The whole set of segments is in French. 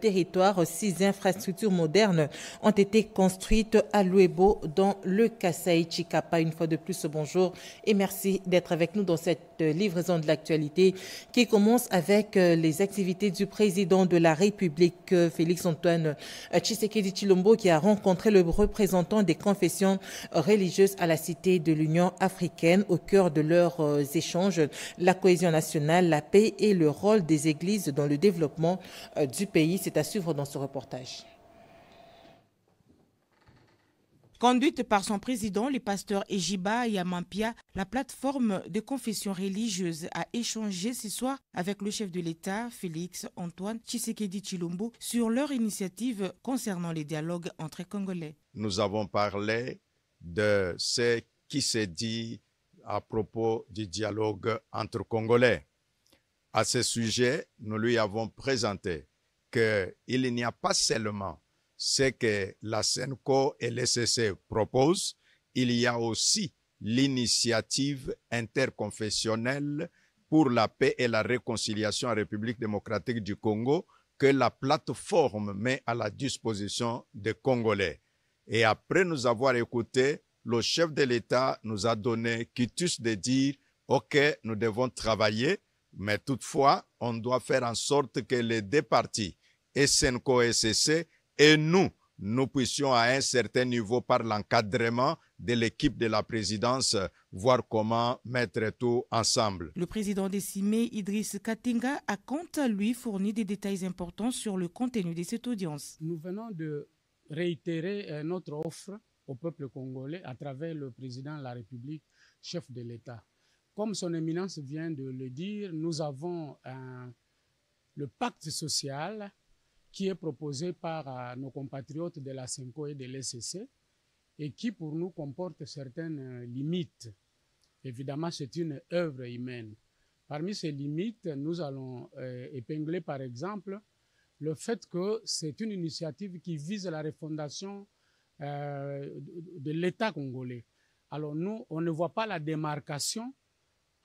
territoire. 6 infrastructures modernes ont été construites à Luebo dans le Kasaï Chikapa. Une fois de plus, bonjour et merci d'être avec nous dans cette livraison de l'actualité qui commence avec les activités du président de la République, Félix-Antoine Tshisekedi Tshilombo, qui a rencontré le représentant des confessions religieuses à la Cité de l'Union africaine. Au cœur de leurs échanges, la cohésion nationale, la paix et le rôle des églises dans le développement du pays. C'est à suivre dans ce reportage. Conduite par son président, le pasteur Ejiba Yamampia, la plateforme de confession religieuse a échangé ce soir avec le chef de l'État, Félix-Antoine Tshisekedi Tshilombo, sur leur initiative concernant les dialogues entre Congolais. Nous avons parlé de ce qui s'est dit à propos du dialogue entre Congolais. À ce sujet, nous lui avons présenté qu'il n'y a pas seulement ce que la SENCO et l'ECC proposent, il y a aussi l'initiative interconfessionnelle pour la paix et la réconciliation en République démocratique du Congo que la plateforme met à la disposition des Congolais. Et après nous avoir écouté, le chef de l'État nous a donné quitus de dire « Ok, nous devons travailler, mais toutefois, on doit faire en sorte que les deux parties, SENCO et ECC, et nous puissions à un certain niveau, par l'encadrement de l'équipe de la présidence, voir comment mettre tout ensemble. » Le président décimé, Idriss Katinga, a quant à lui fourni des détails importants sur le contenu de cette audience. Nous venons de réitérer notre offre au peuple congolais à travers le président de la République, chef de l'État. Comme son éminence vient de le dire, nous avons le pacte social qui est proposé par nos compatriotes de la SENCO et de l'ECC et qui pour nous comporte certaines limites. Évidemment, c'est une œuvre humaine. Parmi ces limites, nous allons épingler par exemple le fait que c'est une initiative qui vise la refondation de l'État congolais. Alors nous, on ne voit pas la démarcation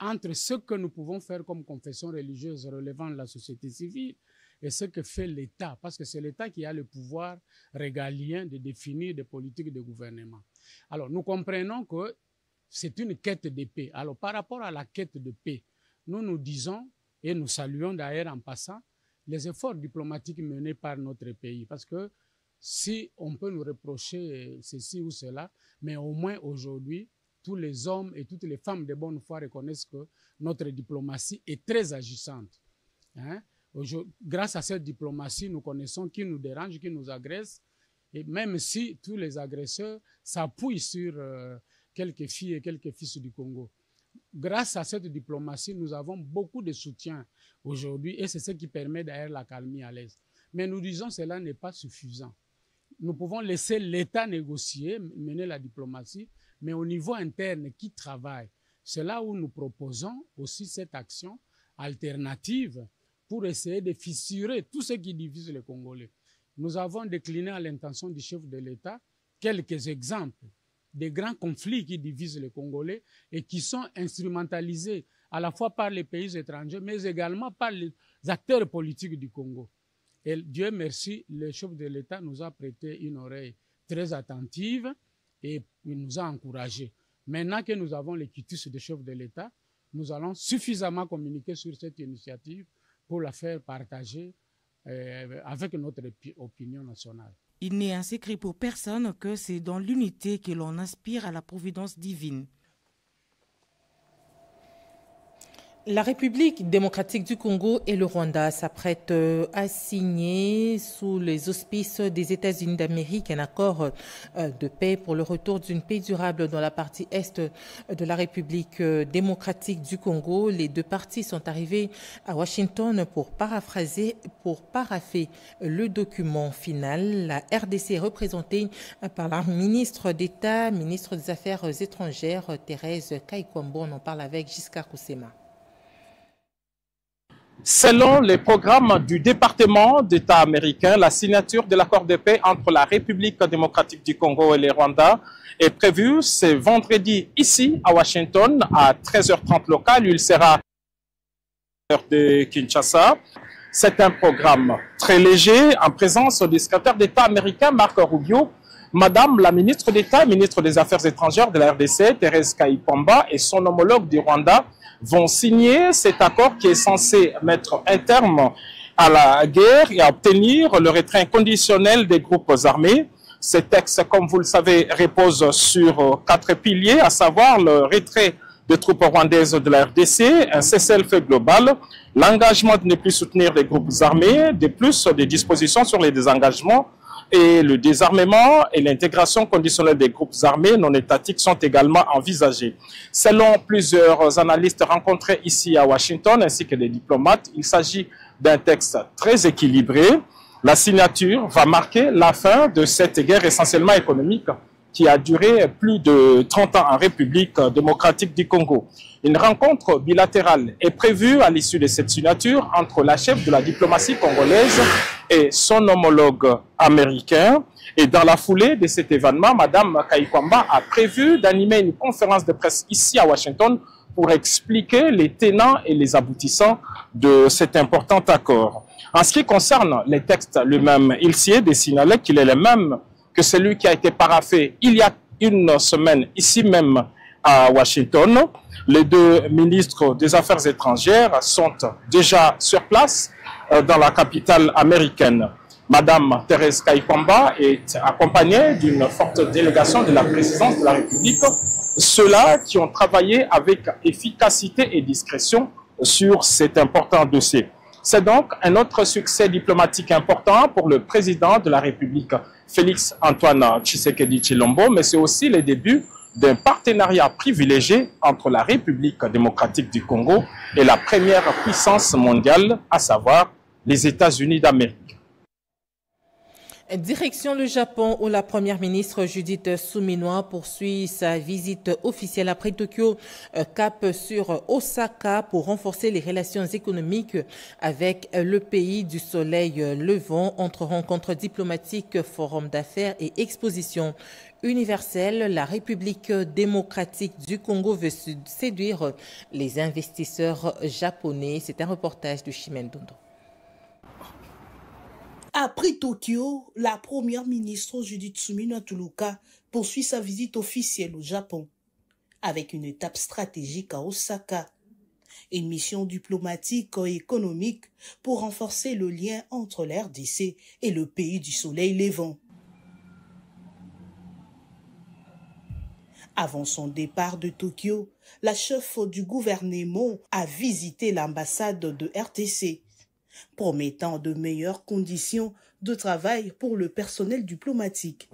entre ce que nous pouvons faire comme confession religieuse relevant de la société civile et ce que fait l'État, parce que c'est l'État qui a le pouvoir régalien de définir des politiques de gouvernement. Alors, nous comprenons que c'est une quête de paix. Alors, par rapport à la quête de paix, nous disons, et nous saluons d'ailleurs en passant, les efforts diplomatiques menés par notre pays, parce que si on peut nous reprocher ceci ou cela, mais au moins aujourd'hui, tous les hommes et toutes les femmes de bonne foi reconnaissent que notre diplomatie est très agissante. Grâce à cette diplomatie, nous connaissons qui nous dérange, qui nous agresse, et même si tous les agresseurs s'appuient sur quelques filles et quelques fils du Congo. Grâce à cette diplomatie, nous avons beaucoup de soutien aujourd'hui et c'est ce qui permet d'ailleurs la calmie à l'Est. Mais nous disons que cela n'est pas suffisant. Nous pouvons laisser l'État négocier, mener la diplomatie, mais au niveau interne, qui travaille? C'est là où nous proposons aussi cette action alternative pour essayer de fissurer tout ce qui divise les Congolais. Nous avons décliné à l'intention du chef de l'État quelques exemples des grands conflits qui divisent les Congolais et qui sont instrumentalisés à la fois par les pays étrangers, mais également par les acteurs politiques du Congo. Et Dieu merci, le chef de l'État nous a prêté une oreille très attentive et il nous a encouragés. Maintenant que nous avons les quitus de chef de l'État, nous allons suffisamment communiquer sur cette initiative pour la faire partager avec notre opinion nationale. Il n'est un secret pour personne que c'est dans l'unité que l'on aspire à la providence divine. La République démocratique du Congo et le Rwanda s'apprêtent à signer sous les auspices des États-Unis d'Amérique un accord de paix pour le retour d'une paix durable dans la partie est de la République démocratique du Congo. Les deux parties sont arrivées à Washington pour parapher le document final. La RDC est représentée par la ministre d'État, ministre des Affaires étrangères, Thérèse Kaikwambo. On en parle avec Giscard Koussema. Selon les programmes du département d'État américain, la signature de l'accord de paix entre la République démocratique du Congo et le Rwanda est prévue ce vendredi ici à Washington à 13h30 locale. Il sera à l'heure de Kinshasa. C'est un programme très léger en présence du secrétaire d'État américain Marco Rubio, Madame la ministre d'État, ministre des Affaires étrangères de la RDC, Thérèse Kayipamba, et son homologue du Rwanda vont signer cet accord qui est censé mettre un terme à la guerre et à obtenir le retrait inconditionnel des groupes armés. Ce texte, comme vous le savez, repose sur 4 piliers, à savoir le retrait des troupes rwandaises de la RDC, un cessez-le-feu global, l'engagement de ne plus soutenir les groupes armés, de plus des dispositions sur les désengagements et le désarmement et l'intégration conditionnelle des groupes armés non étatiques sont également envisagés. Selon plusieurs analystes rencontrés ici à Washington ainsi que des diplomates, il s'agit d'un texte très équilibré. La signature va marquer la fin de cette guerre essentiellement économique qui a duré plus de 30 ans en République démocratique du Congo. Une rencontre bilatérale est prévue à l'issue de cette signature entre la chef de la diplomatie congolaise et son homologue américain. Et dans la foulée de cet événement, Mme Kayipamba a prévu d'animer une conférence de presse ici à Washington pour expliquer les tenants et les aboutissants de cet important accord. En ce qui concerne les textes lui-même, il s'y est signalé qu'il est le même que celui qui a été paraphé il y a une semaine ici même à Washington. Les 2 ministres des Affaires étrangères sont déjà sur place dans la capitale américaine. Madame Thérèse Kayipamba est accompagnée d'une forte délégation de la présidence de la République, ceux-là qui ont travaillé avec efficacité et discrétion sur cet important dossier. C'est donc un autre succès diplomatique important pour le président de la République, Félix Antoine Tshisekedi Tshilombo, mais c'est aussi le début d'un partenariat privilégié entre la République démocratique du Congo et la première puissance mondiale, à savoir les États-Unis d'Amérique. Direction le Japon où la première ministre Judith Suminwa poursuit sa visite officielle après Tokyo, cap sur Osaka pour renforcer les relations économiques avec le pays du soleil levant entre rencontres diplomatiques, forums d'affaires et expositions universelles. La République démocratique du Congo veut séduire les investisseurs japonais. C'est un reportage de Chimène Dondo. Après Tokyo, la première ministre Judith Suminwa Tuluka poursuit sa visite officielle au Japon, avec une étape stratégique à Osaka. Une mission diplomatique et économique pour renforcer le lien entre la RDC et le pays du soleil levant. Avant son départ de Tokyo, la chef du gouvernement a visité l'ambassade de RDC, promettant de meilleures conditions de travail pour le personnel diplomatique.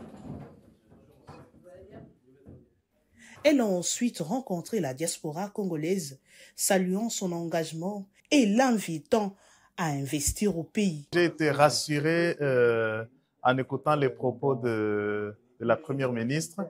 Elle a ensuite rencontré la diaspora congolaise, saluant son engagement et l'invitant à investir au pays. J'ai été rassuré en écoutant les propos de la première ministre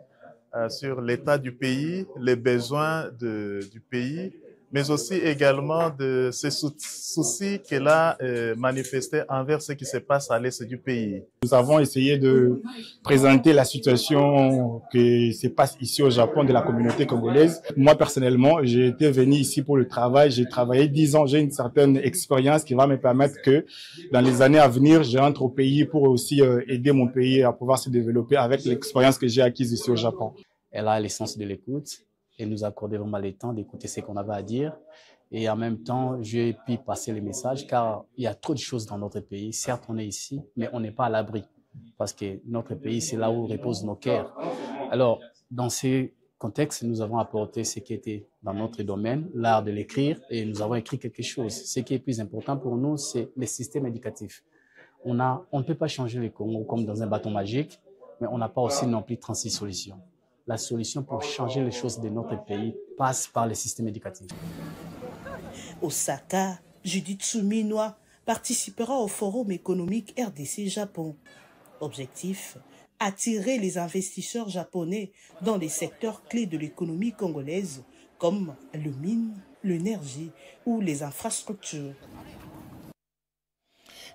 sur l'état du pays, les besoins du pays, mais aussi également de ces soucis qu'elle a manifestés envers ce qui se passe à l'est du pays. Nous avons essayé de présenter la situation qui se passe ici au Japon de la communauté congolaise. Moi, personnellement, j'ai été venu ici pour le travail. J'ai travaillé 10 ans. J'ai une certaine expérience qui va me permettre que dans les années à venir, je rentre au pays pour aussi aider mon pays à pouvoir se développer avec l'expérience que j'ai acquise ici au Japon. Elle a l'essence de l'écoute et nous accordait vraiment le temps d'écouter ce qu'on avait à dire. Et en même temps, j'ai pu passer les messages car il y a trop de choses dans notre pays. Certes, on est ici, mais on n'est pas à l'abri parce que notre pays, c'est là où reposent nos cœurs. Alors, dans ce contexte, nous avons apporté ce qui était dans notre domaine, l'art de l'écrire, et nous avons écrit quelque chose. Ce qui est plus important pour nous, c'est le système éducatif. On ne peut pas changer le Congo comme dans un bâton magique, mais on n'a pas aussi non plus 36 solutions. La solution pour changer les choses de notre pays passe par le système éducatif. Osaka, Judith Suminwa participera au Forum économique RDC-Japon. Objectif, attirer les investisseurs japonais dans les secteurs clés de l'économie congolaise comme le mine, l'énergie ou les infrastructures.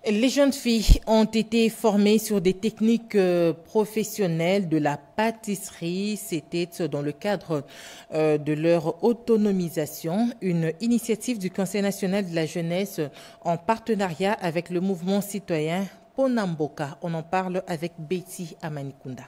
Les jeunes filles ont été formées sur des techniques professionnelles de la pâtisserie. C'était dans le cadre de leur autonomisation, une initiative du Conseil national de la jeunesse en partenariat avec le mouvement citoyen Ponamboka. On en parle avec Betty Amanikunda.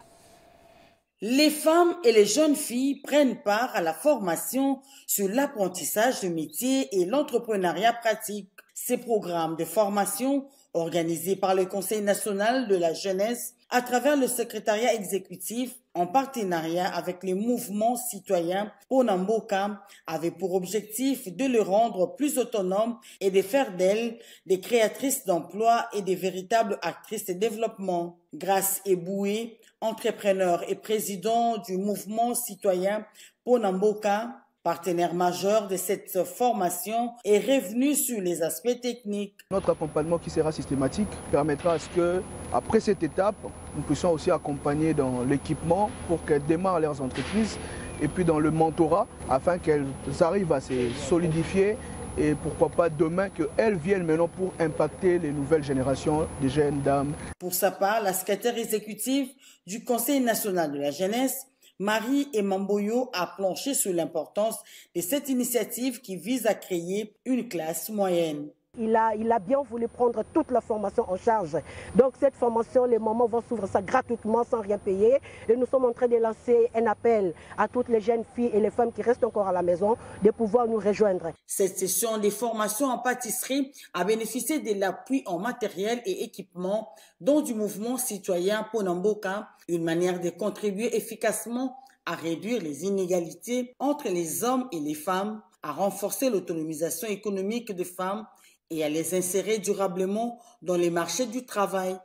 Les femmes et les jeunes filles prennent part à la formation sur l'apprentissage de métiers et l'entrepreneuriat pratique. Ces programmes de formation organisés par le Conseil national de la jeunesse à travers le secrétariat exécutif en partenariat avec les mouvements citoyens Ponamboka avaient pour objectif de les rendre plus autonomes et de faire d'elles des créatrices d'emplois et des véritables actrices de développement. Grace Eboué, entrepreneur et président du mouvement citoyen Ponamboka, partenaire majeur de cette formation, est revenu sur les aspects techniques. Notre accompagnement qui sera systématique permettra à ce que, après cette étape, nous puissions aussi accompagner dans l'équipement pour qu'elles démarrent leurs entreprises et puis dans le mentorat afin qu'elles arrivent à se solidifier et pourquoi pas demain qu'elles viennent maintenant pour impacter les nouvelles générations de jeunes dames. Pour sa part, la secrétaire exécutive du Conseil national de la jeunesse, Marie Emamboyo, a planché sur l'importance de cette initiative qui vise à créer une classe moyenne. Il a bien voulu prendre toute la formation en charge. Donc cette formation, les mamans vont s'ouvrir ça gratuitement sans rien payer. Et nous sommes en train de lancer un appel à toutes les jeunes filles et les femmes qui restent encore à la maison de pouvoir nous rejoindre. Cette session de formation en pâtisserie a bénéficié de l'appui en matériel et équipement dont du mouvement citoyen Ponamboka, une manière de contribuer efficacement à réduire les inégalités entre les hommes et les femmes, à renforcer l'autonomisation économique des femmes et à les insérer durablement dans les marchés du travail.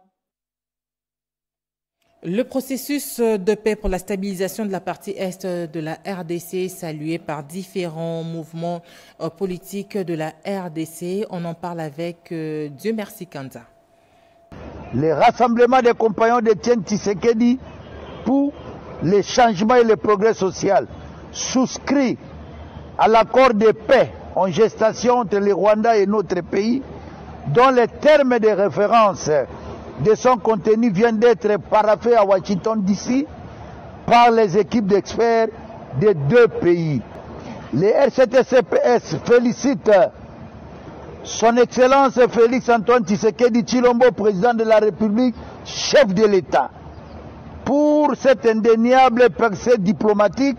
Le processus de paix pour la stabilisation de la partie est de la RDC, salué par différents mouvements politiques de la RDC. On en parle avec Dieu merci Kanza. Le rassemblement des compagnons d'Étienne Tshisekedi pour les changements et le progrès social souscrit à l'accord de paix en gestation entre le Rwanda et notre pays, dont les termes de référence de son contenu viennent d'être paraphés à Washington DC par les équipes d'experts des deux pays. Le RCT-CPS félicite son Excellence Félix Antoine Tshisekedi Tshilombo, président de la République, chef de l'État, pour cette indéniable percée diplomatique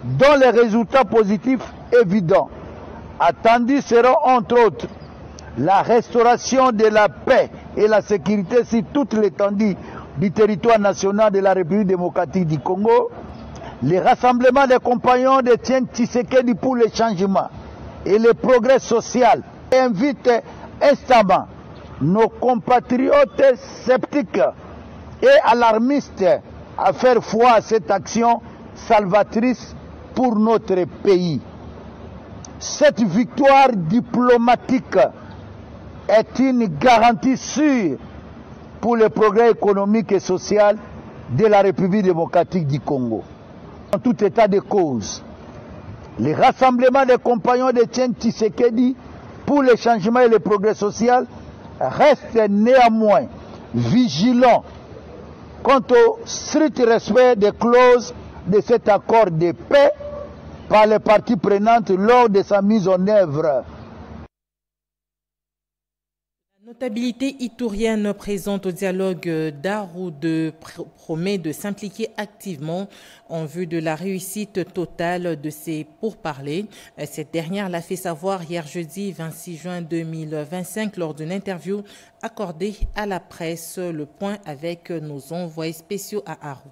dont les résultats positifs évidents attendus seront entre autres la restauration de la paix et la sécurité sur toute l'étendue du territoire national de la République démocratique du Congo, le rassemblement des compagnons d'Étienne Tshisekedi pour le changement et le progrès social invite instamment nos compatriotes sceptiques et alarmistes à faire foi à cette action salvatrice pour notre pays. Cette victoire diplomatique est une garantie sûre pour le progrès économique et social de la République démocratique du Congo. En tout état de cause, le rassemblement des compagnons d'Étienne Tshisekedi pour le changement et le progrès social reste néanmoins vigilant quant au strict respect des clauses de cet accord de paix par les parties prenantes lors de sa mise en œuvre. La notabilité itourienne présente au dialogue d'Aroudeux promet de s'impliquer activement en vue de la réussite totale de ces pourparlers. Cette dernière l'a fait savoir hier jeudi 26 juin 2025 lors d'une interview accordée à la presse. Le point avec nos envoyés spéciaux à Arou.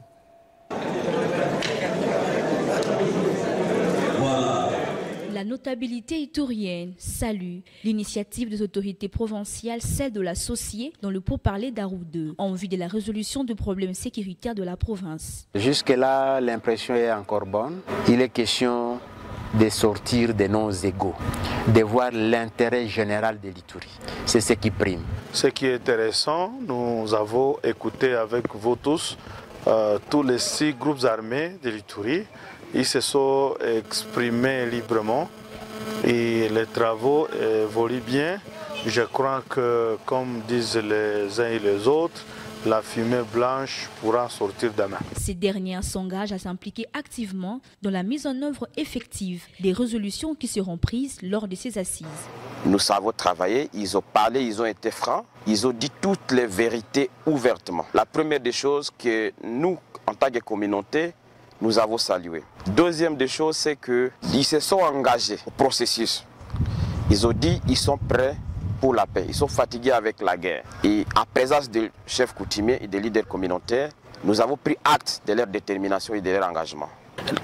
La notabilité itourienne salue l'initiative des autorités provinciales, celle de l'associé dans le pourparler d'Aroudeux, en vue de la résolution des problèmes sécuritaires de la province. Jusque-là, l'impression est encore bonne. Il est question de sortir des non-égaux, de voir l'intérêt général de l'Ituri. C'est ce qui prime. Ce qui est intéressant, nous avons écouté avec vous tous les 6 groupes armés de l'Ituri. Ils se sont exprimés librement et les travaux évoluent bien Je crois que, comme disent les uns et les autres, la fumée blanche pourra sortir demain. Ces dernières s'engagent à s'impliquer activement dans la mise en œuvre effective des résolutions qui seront prises lors de ces assises. Nous savons travailler, ils ont parlé, ils ont été francs, ils ont dit toutes les vérités ouvertement. La première des choses que nous, en tant que communauté, nous avons salué. Deuxième des choses, c'est qu'ils se sont engagés au processus. Ils ont dit qu'ils sont prêts pour la paix. Ils sont fatigués avec la guerre. Et en présence des chefs coutumiers et des leaders communautaires, nous avons pris acte de leur détermination et de leur engagement.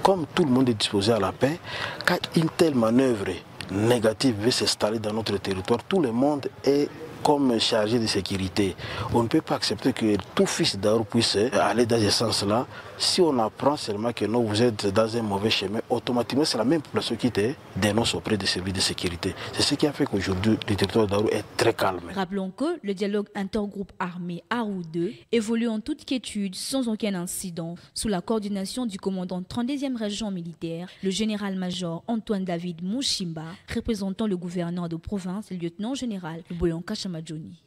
Comme tout le monde est disposé à la paix, quand une telle manœuvre négative veut s'installer dans notre territoire, tout le monde est comme chargé de sécurité. On ne peut pas accepter que tout fils d'Aour puisse aller dans ce sens-là. Si on apprend seulement que non, vous êtes dans un mauvais chemin, automatiquement c'est la même population qui te dénonce auprès des services de sécurité. C'est ce qui a fait qu'aujourd'hui le territoire d'Aour est très calme. Rappelons que le dialogue intergroupe armé Arou 2 évolue en toute quiétude sans aucun incident sous la coordination du commandant 32e région militaire, le général-major Antoine David Mouchimba, représentant le gouverneur de province, le lieutenant-général Boyanka Chamadjoni.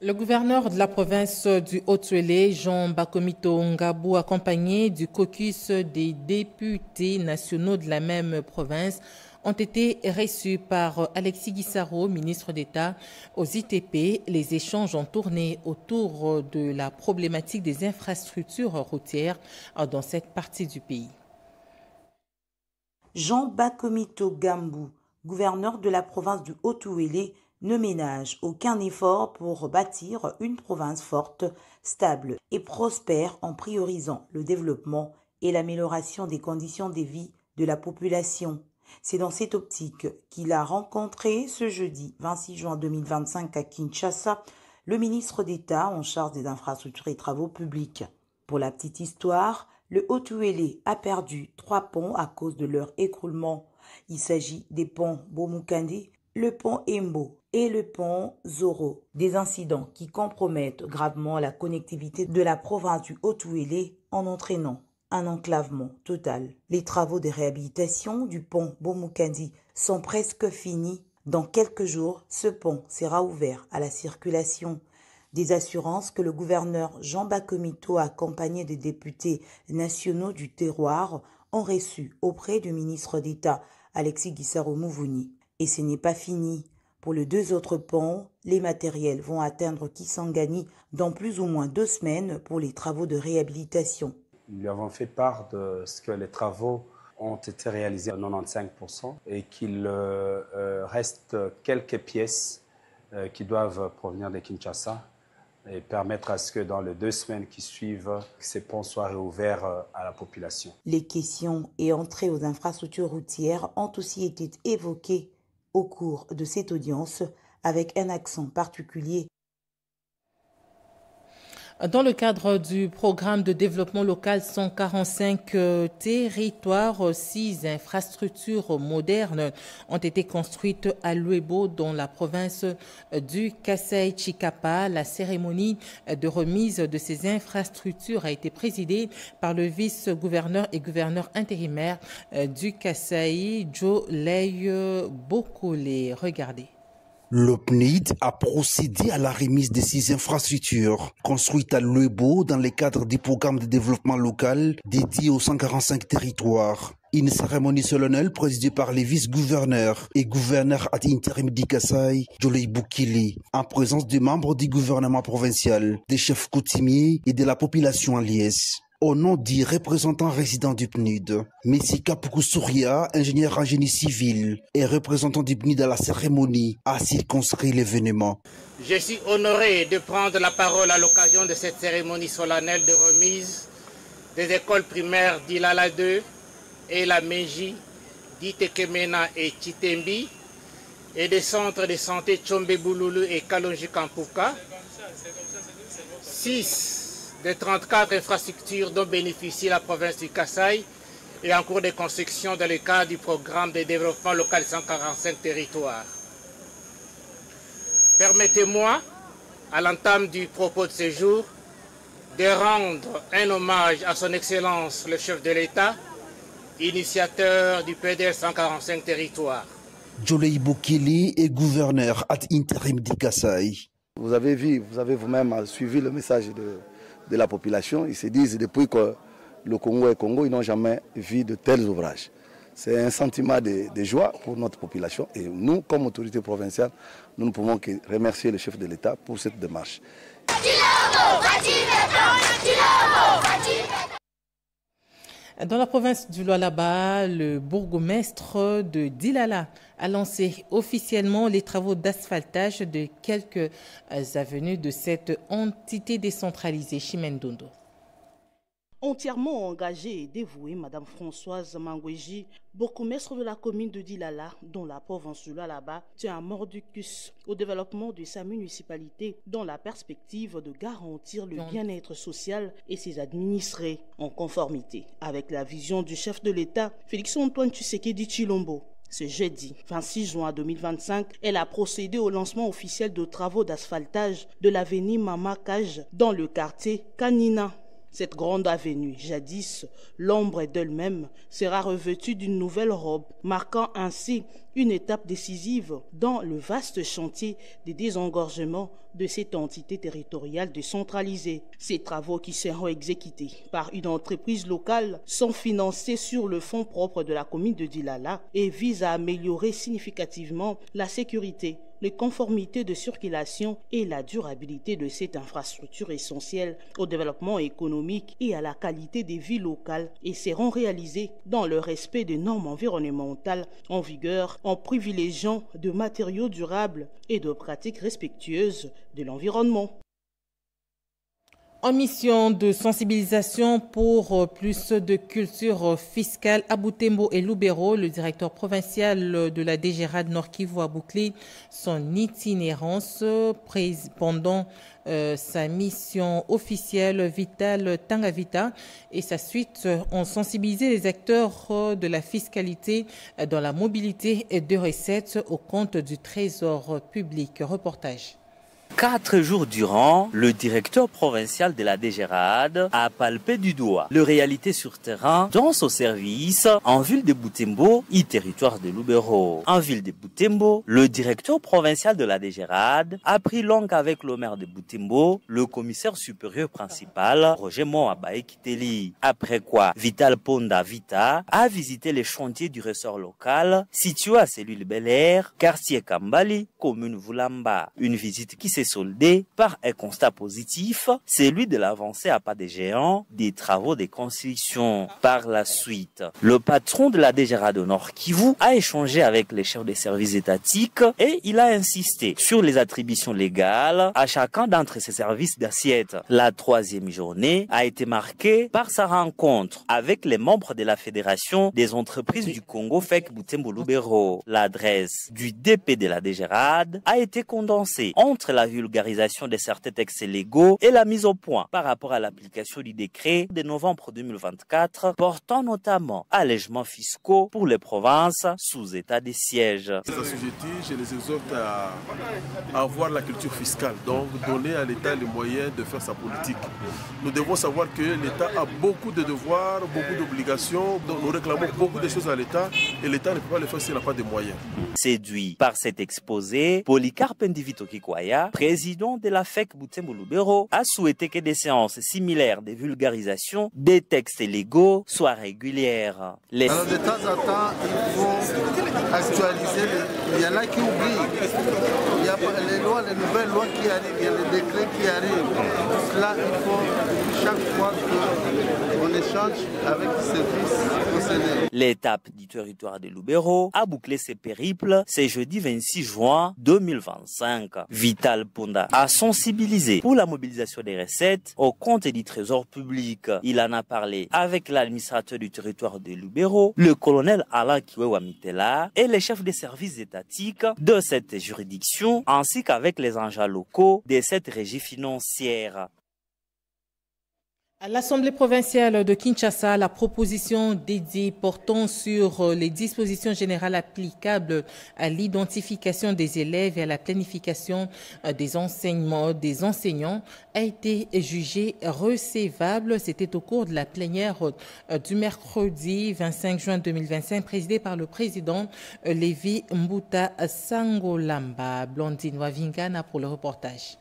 Le gouverneur de la province du Haut-Uélé, Jean Bakomito Ngabou, accompagné du caucus des députés nationaux de la même province, ont été reçus par Alexis Guissaro, ministre d'État, aux ITP. Les échanges ont tourné autour de la problématique des infrastructures routières dans cette partie du pays. Jean Bakomito Ngabou, gouverneur de la province du Haut-Uélé, ne ménage aucun effort pour bâtir une province forte, stable et prospère en priorisant le développement et l'amélioration des conditions de vie de la population. C'est dans cette optique qu'il a rencontré ce jeudi 26 juin 2025 à Kinshasa le ministre d'État en charge des infrastructures et travaux publics. Pour la petite histoire, le Haut-Uélé a perdu 3 ponts à cause de leur écroulement. Il s'agit des ponts Bomukandi, le pont Embo et le pont Zoro, des incidents qui compromettent gravement la connectivité de la province du Haut-Uélé en entraînant un enclavement total. Les travaux de réhabilitation du pont Bomukandi sont presque finis. Dans quelques jours, ce pont sera ouvert à la circulation. Des assurances que le gouverneur Jean Bakomito, accompagné des députés nationaux du terroir, ont reçu auprès du ministre d'État Alexis Guissaro Mouvouni. Et ce n'est pas fini. Pour les 2 autres ponts, les matériels vont atteindre Kisangani dans plus ou moins 2 semaines pour les travaux de réhabilitation. Nous lui avons fait part de ce que les travaux ont été réalisés à 95% et qu'il reste quelques pièces qui doivent provenir de Kinshasa et permettre à ce que dans les 2 semaines qui suivent, ces ponts soient réouverts à la population. Les questions et entrées aux infrastructures routières ont aussi été évoquées au cours de cette audience avec un accent particulier. Dans le cadre du programme de développement local 145 territoires, 6 infrastructures modernes ont été construites à Luebo, dans la province du Kasaï-Chikapa. La cérémonie de remise de ces infrastructures a été présidée par le vice-gouverneur et gouverneur intérimaire du Kasaï, Joe Ley Bokole. Regardez. Le PNID a procédé à la remise de 6 infrastructures construites à Luebo dans le cadre du programme de développement local dédié aux 145 territoires. Une cérémonie solennelle présidée par les vice-gouverneurs et gouverneurs ad interim du Kasaï, Jolei Boukili, en présence des membres du gouvernement provincial, des chefs coutumiers et de la population en liesse. Au nom du représentant résident du PNUD, M. Kapuku Souria, ingénieur en génie civil et représentant du PNUD à la cérémonie, a circonscrit l'événement. Je suis honoré de prendre la parole à l'occasion de cette cérémonie solennelle de remise des écoles primaires d'Ilala 2 et la Meji d'Itekemena et Chitembi et des centres de santé Tchombe Bouloulou et Kalonji Kampuka. 6 des 34 infrastructures dont bénéficie la province du Kasaï est en cours de construction dans le cadre du programme de développement local 145 territoires. Permettez-moi, à l'entame du propos de ce jour, de rendre un hommage à son Excellence le chef de l'État, initiateur du PDL 145 territoires. Jolei Bokili est gouverneur ad interim du Kasaï. Vous avez vu, vous avez vous-même suivi le message de la population. Ils se disent depuis que le Congo est Congo, ils n'ont jamais vu de tels ouvrages. C'est un sentiment de joie pour notre population et nous, comme autorité provinciale, nous ne pouvons que remercier le chef de l'État pour cette démarche. Dans la province du Lualaba, le bourgmestre de Dilala a lancé officiellement les travaux d'asphaltage de quelques avenues de cette entité décentralisée, Chimendondo. Entièrement engagée et dévouée, Mme Françoise Mangweji, bourgmestre de la commune de Dilala, dont la province du Lualaba, tient un mordicus au développement de sa municipalité dans la perspective de garantir le bien-être social et ses administrés, en conformité avec la vision du chef de l'État, Félix-Antoine Tshisekedi Tshilombo. Ce jeudi 26 juin 2025, elle a procédé au lancement officiel de travaux d'asphaltage de l'avenue Mama Kaj dans le quartier Kanina. Cette grande avenue, jadis l'ombre d'elle-même, sera revêtue d'une nouvelle robe, marquant ainsi une étape décisive dans le vaste chantier des désengorgements de cette entité territoriale décentralisée. Ces travaux qui seront exécutés par une entreprise locale sont financés sur le fonds propre de la commune de Dilala et visent à améliorer significativement la sécurité, les conformités de circulation et la durabilité de cette infrastructure essentielle au développement économique et à la qualité des vies locales et seront réalisées dans le respect des normes environnementales en vigueur en privilégiant de matériaux durables et de pratiques respectueuses de l'environnement. En mission de sensibilisation pour plus de culture fiscale à Butembo et Lubero, le directeur provincial de la DGRAD Nord Kivu a bouclé son itinérance pendant sa mission officielle Vital Tangavita et sa suite ont sensibilisé les acteurs de la fiscalité dans la mobilité de recettes au compte du Trésor public. Reportage. 4 jours durant, le directeur provincial de la DGRAD a palpé du doigt les réalités sur terrain dans son service en ville de Butembo et territoire de Lubero. En ville de Butembo, le directeur provincial de la DGRAD a pris langue avec le maire de Butembo, le commissaire supérieur principal, Roger Moabaye Kiteli. Après quoi, Vital Ponda Vita a visité les chantiers du ressort local situé à cellule Bel Air, quartier Kambali, commune Vulamba. Une visite qui s'est soldé par un constat positif, celui de l'avancée à pas de géant des travaux de construction. Par la suite, le patron de la DGRAD de Nord Kivu a échangé avec les chefs des services étatiques et il a insisté sur les attributions légales à chacun d'entre ces services d'assiette. La 3e journée a été marquée par sa rencontre avec les membres de la Fédération des entreprises du Congo FEC Butembo Lubero. L'adresse du DP de la DGRAD a été condensée entre la vulgarisation de certains textes légaux et la mise au point par rapport à l'application du décret de novembre 2024 portant notamment allègements fiscaux pour les provinces sous état de siège. Les assujettis, je les exhorte à avoir la culture fiscale, donc donner à l'État les moyens de faire sa politique. Nous devons savoir que l'État a beaucoup de devoirs, beaucoup d'obligations, donc nous réclamons beaucoup de choses à l'État et l'État ne peut pas le faire s'il n'a pas de moyens. Séduit par cet exposé, Polycarpe Ndivito Kikwaya, président de la FEC Butembo Lubero, a souhaité que des séances similaires de vulgarisation des textes légaux soient régulières. Alors de temps en temps, il faut actualiser. Il y en a qui oublient. Il y a les lois, les nouvelles lois qui arrivent, il y a les décrets qui arrivent. Cela, il faut chaque fois qu'on échange avec les services concernés. L'étape du territoire de Lubero a bouclé ses périples ce jeudi 26 juin 2025. Vital Ponda a sensibilisé pour la mobilisation des recettes au compte du trésor public. Il en a parlé avec l'administrateur du territoire de Lubero, le colonel Alain Kiwewa Mitela et les chefs des services étatiques de cette juridiction, ainsi qu'avec les agents locaux de cette régie financière. À l'Assemblée provinciale de Kinshasa, la proposition dédiée portant sur les dispositions générales applicables à l'identification des élèves et à la planification des enseignants a été jugée recevable. C'était au cours de la plénière du mercredi 25 juin 2025, présidée par le président Lévi Mbuta Sangolamba. Blandine Wavingana pour le reportage.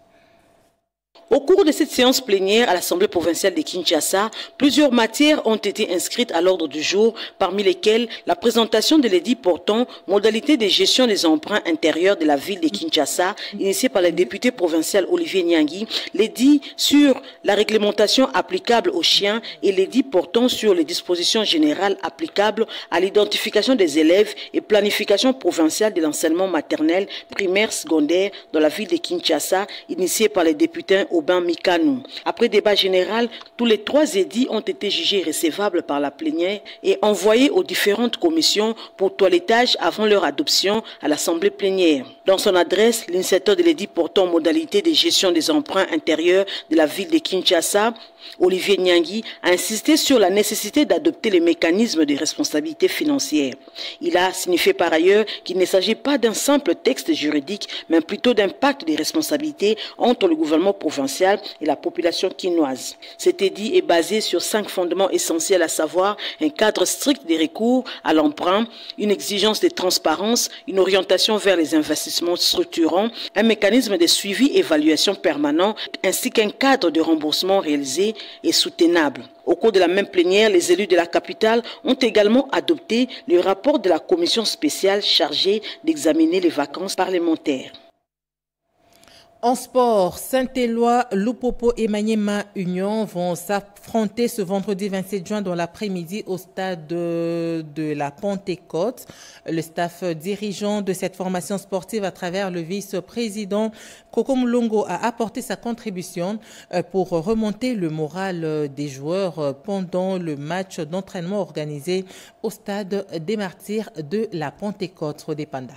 Au cours de cette séance plénière à l'Assemblée provinciale de Kinshasa, plusieurs matières ont été inscrites à l'ordre du jour, parmi lesquelles la présentation de l'édit portant modalités de gestion des emprunts intérieurs de la ville de Kinshasa, initiée par le député provincial Olivier Nyangui, l'édit sur la réglementation applicable aux chiens et l'édit portant sur les dispositions générales applicables à l'identification des élèves et planification provinciale de l'enseignement maternel, primaire, secondaire dans la ville de Kinshasa, initiée par les députés Aubin Mikanou. Après débat général, tous les 3 édits ont été jugés recevables par la plénière et envoyés aux différentes commissions pour toilettage avant leur adoption à l'Assemblée plénière. Dans son adresse, l'initiateur de l'édit portant modalité de gestion des emprunts intérieurs de la ville de Kinshasa, Olivier Nyangui, a insisté sur la nécessité d'adopter les mécanismes de responsabilité financière. Il a signifié par ailleurs qu'il ne s'agit pas d'un simple texte juridique, mais plutôt d'un pacte de responsabilité entre le gouvernement provincial et la population quinoise. Cet édit est basé sur 5 fondements essentiels, à savoir un cadre strict des recours à l'emprunt, une exigence de transparence, une orientation vers les investissements structurants, un mécanisme de suivi et évaluation permanent, ainsi qu'un cadre de remboursement réalisé et soutenable. Au cours de la même plénière, les élus de la capitale ont également adopté le rapport de la commission spéciale chargée d'examiner les vacances parlementaires. En sport, Saint-Éloi, Lupopo et Maniema Union vont s'affronter ce vendredi 27 juin dans l'après-midi au stade de la Pentecôte. Le staff dirigeant de cette formation sportive à travers le vice-président Koko Mulongo a apporté sa contribution pour remonter le moral des joueurs pendant le match d'entraînement organisé au stade des Martyrs de la Pentecôte. Rodépanda.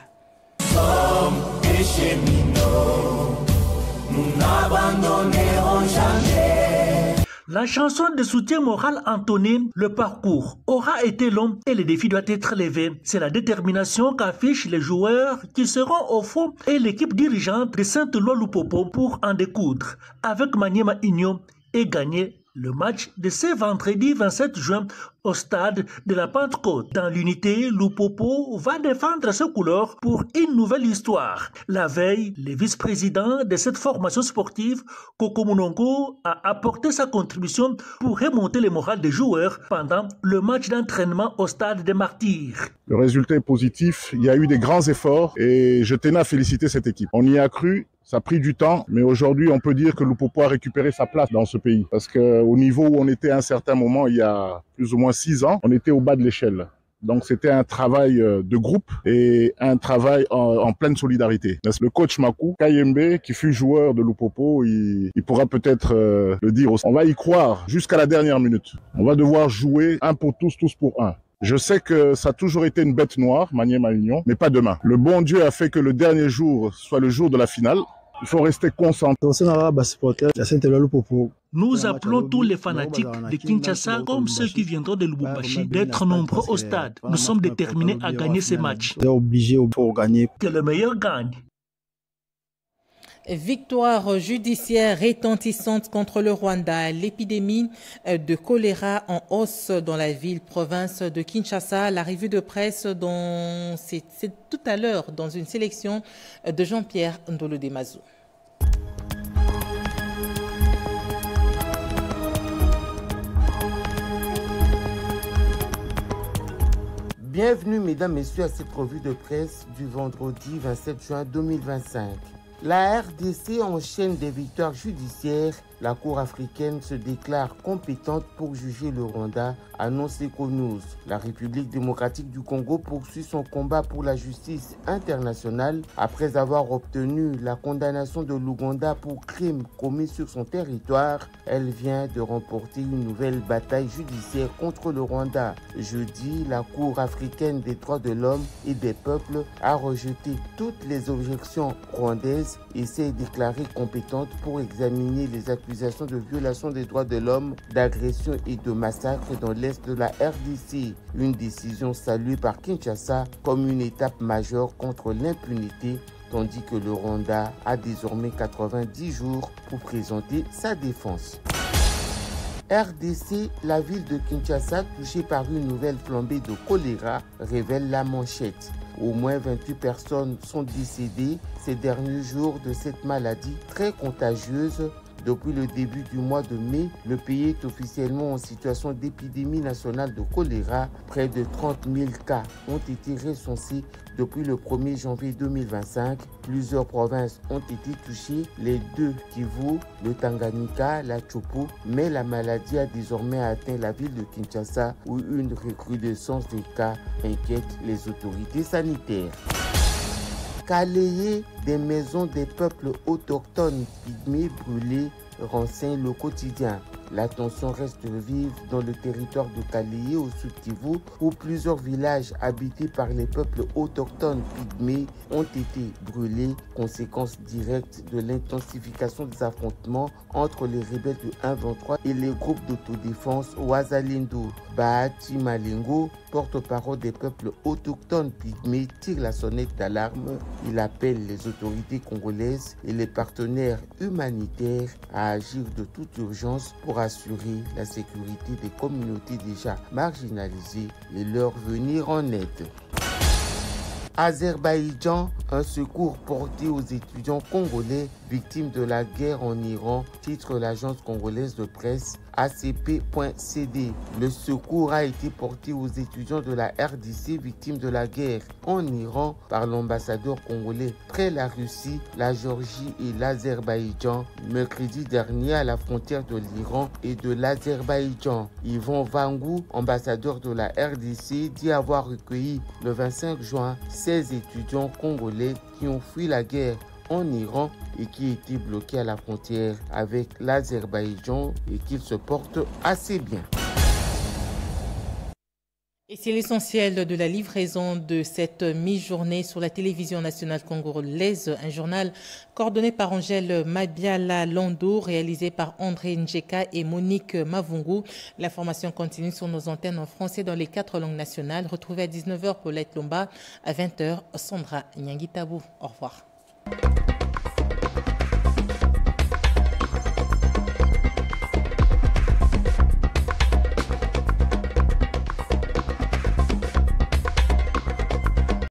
Nous n'abandonnerons jamais. La chanson de soutien moral entonnée, le parcours aura été long et le défi doit être relevé. C'est la détermination qu'affichent les joueurs qui seront au fond et l'équipe dirigeante de Saint-Éloi Lupopo pour en découdre avec Maniema Union et gagner le match de ce vendredi 27 juin au stade de la Pentecôte. Dans l'unité, Lupopo va défendre ses couleurs pour une nouvelle histoire. La veille, le vice-président de cette formation sportive, Koko Mulongo, a apporté sa contribution pour remonter le moral des joueurs pendant le match d'entraînement au stade des Martyrs. Le résultat est positif, il y a eu des grands efforts et je tenais à féliciter cette équipe. On y a cru. Ça a pris du temps, mais aujourd'hui, on peut dire que Lupopo a récupéré sa place dans ce pays. Parce qu'au niveau où on était à un certain moment, il y a plus ou moins 6 ans, on était au bas de l'échelle. Donc c'était un travail de groupe et un travail en pleine solidarité. Le coach Makou Kayembe, qui fut joueur de Lupopo, il pourra peut-être le dire aussi. On va y croire jusqu'à la dernière minute. On va devoir jouer un pour tous, tous pour un. Je sais que ça a toujours été une bête noire, Maniema Union, mais pas demain. Le bon Dieu a fait que le dernier jour soit le jour de la finale. Il faut rester concentré. Nous appelons tous les fanatiques de Kinshasa, comme ceux qui viendront de Lubumbashi, d'être nombreux au stade. Nous sommes déterminés à gagner ces matchs. Que le meilleur gagne. Victoire judiciaire retentissante contre le Rwanda. L'épidémie de choléra en hausse dans la ville-province de Kinshasa. La revue de presse, c'est tout à l'heure dans une sélection de Jean-Pierre Ndolo-Demazou. Bienvenue mesdames, messieurs à cette revue de presse du vendredi 27 juin 2025. La RDC enchaîne des victoires judiciaires. La Cour africaine se déclare compétente pour juger le Rwanda, annonce Econews. La République démocratique du Congo poursuit son combat pour la justice internationale après avoir obtenu la condamnation de l'Ouganda pour crimes commis sur son territoire. Elle vient de remporter une nouvelle bataille judiciaire contre le Rwanda. Jeudi, la Cour africaine des droits de l'homme et des peuples a rejeté toutes les objections rwandaises et s'est déclarée compétente pour examiner les accusations accusations de violation des droits de l'homme, d'agression et de massacre dans l'est de la RDC. Une décision saluée par Kinshasa comme une étape majeure contre l'impunité, tandis que le Rwanda a désormais 90 jours pour présenter sa défense. RDC, la ville de Kinshasa touchée par une nouvelle flambée de choléra, révèle la manchette. Au moins 28 personnes sont décédées ces derniers jours de cette maladie très contagieuse. Depuis le début du mois de mai, le pays est officiellement en situation d'épidémie nationale de choléra. Près de 30 000 cas ont été recensés depuis le 1er janvier 2025. Plusieurs provinces ont été touchées, les deux Kivu, le Tanganyika, la Chopo, mais la maladie a désormais atteint la ville de Kinshasa où une recrudescence des cas inquiète les autorités sanitaires. Calayé, des maisons des peuples autochtones pygmées brûlées, renseigne le quotidien. La tension reste vive dans le territoire de Calayé au sud Kivu où plusieurs villages habités par les peuples autochtones pygmées ont été brûlés, conséquence directe de l'intensification des affrontements entre les rebelles de 1-23 et les groupes d'autodéfense Wazalendo. Bahati Malengo, porte-parole des peuples autochtones pygmées, tire la sonnette d'alarme. Il appelle les autorités congolaises et les partenaires humanitaires à agir de toute urgence pour assurer la sécurité des communautés déjà marginalisées et leur venir en aide. Azerbaïdjan, un secours porté aux étudiants congolais victimes de la guerre en Iran, titre l'agence congolaise de presse ACP.cd. Le secours a été porté aux étudiants de la RDC victimes de la guerre en Iran par l'ambassadeur congolais près la Russie, la Géorgie et l'Azerbaïdjan mercredi dernier à la frontière de l'Iran et de l'Azerbaïdjan. Yvon Vangou, ambassadeur de la RDC, dit avoir recueilli le 25 juin 16 étudiants congolais qui ont fui la guerre en Iran et qui étaient bloqués à la frontière avec l'Azerbaïdjan et qu'ils se portent assez bien. Et c'est l'essentiel de la livraison de cette mi-journée sur la télévision nationale congolaise, un journal coordonné par Angèle Mabiala Londo, réalisé par André Njeka et Monique Mavungu. L'information continue sur nos antennes en français dans les 4 langues nationales. Retrouvez à 19h Paulette Lomba, à 20h Sandra Nyangitabou. Au revoir.